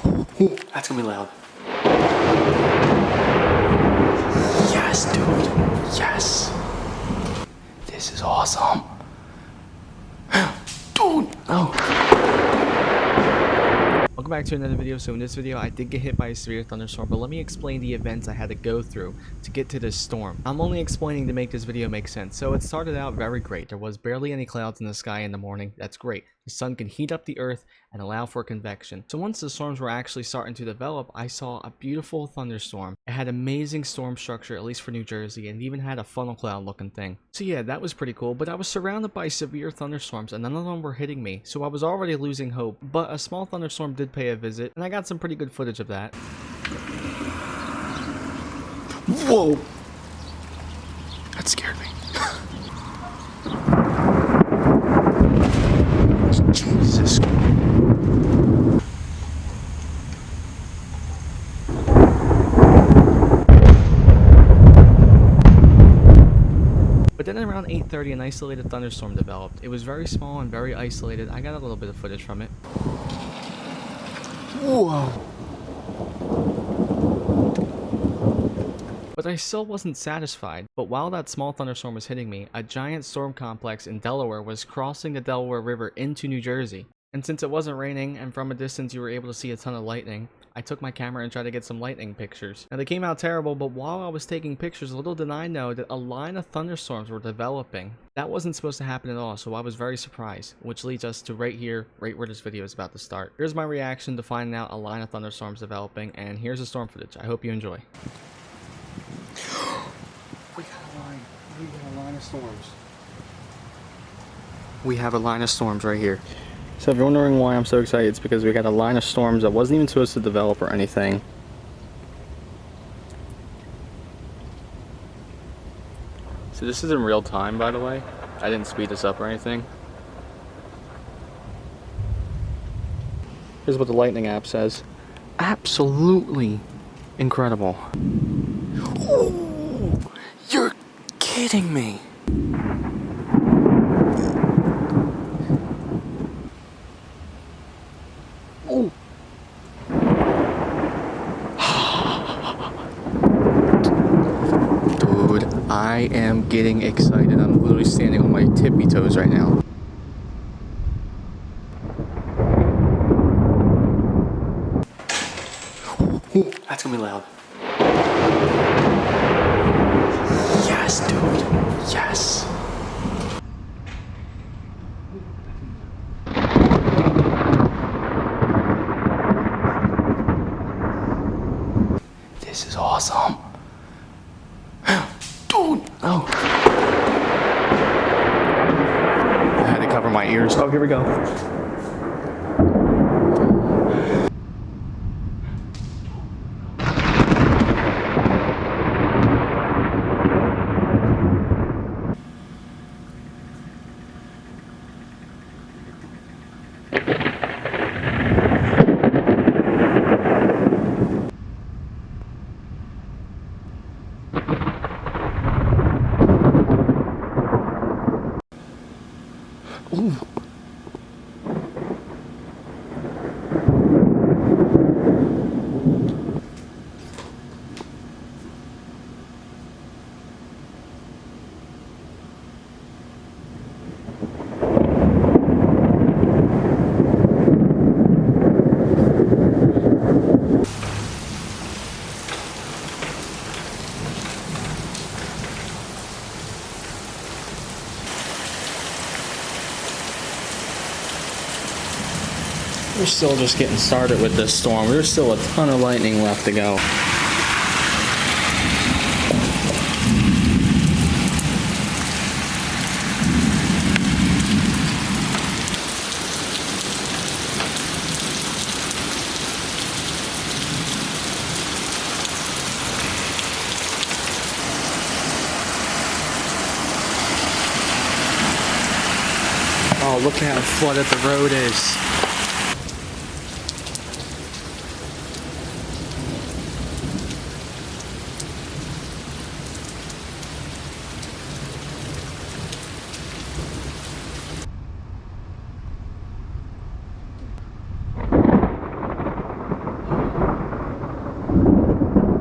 Ooh, that's gonna be loud. Yes, dude. Yes. This is awesome. Dude. Oh. Welcome back to another video. So in this video I did get hit by a severe thunderstorm, but let me explain the events I had to go through to get to this storm. I'm only explaining to make this video make sense. So it started out very great. There was barely any clouds in the sky in the morning. That's great. The sun can heat up the earth and allow for convection. So once the storms were actually starting to develop, I saw a beautiful thunderstorm. It had amazing storm structure, at least for New Jersey, and it even had a funnel cloud looking thing. So yeah, that was pretty cool, but I was surrounded by severe thunderstorms and none of them were hitting me, so I was already losing hope. But a small thunderstorm did pay a visit, and I got some pretty good footage of that. Whoa! That scared me. Jesus. But then around 8:30 an isolated thunderstorm developed. It was very small and very isolated. I got a little bit of footage from it. Whoa! But I still wasn't satisfied. But while that small thunderstorm was hitting me, a giant storm complex in Delaware was crossing the Delaware River into New Jersey. And since it wasn't raining, and from a distance you were able to see a ton of lightning, I took my camera and tried to get some lightning pictures. Now they came out terrible, but while I was taking pictures, little did I know that a line of thunderstorms were developing. That wasn't supposed to happen at all, so I was very surprised, which leads us to right here, right where this video is about to start. Here's my reaction to finding out a line of thunderstorms developing, and here's the storm footage. I hope you enjoy. We got a line of storms. We have a line of storms right here. So if you're wondering why I'm so excited, it's because we got a line of storms that wasn't even supposed to develop or anything. So this is in real time, by the way. I didn't speed this up or anything. Here's what the lightning app says. Absolutely incredible. Ooh, you're kidding me. Oh. Dude, I am getting excited. I'm literally standing on my tippy toes right now. Ooh, that's gonna be loud. Yes, dude. Yes. This is awesome. Dude! Oh. I had to cover my ears. Oh, here we go. Ooh. We're still just getting started with this storm. There's still a ton of lightning left to go. Oh, look at how flooded the road is.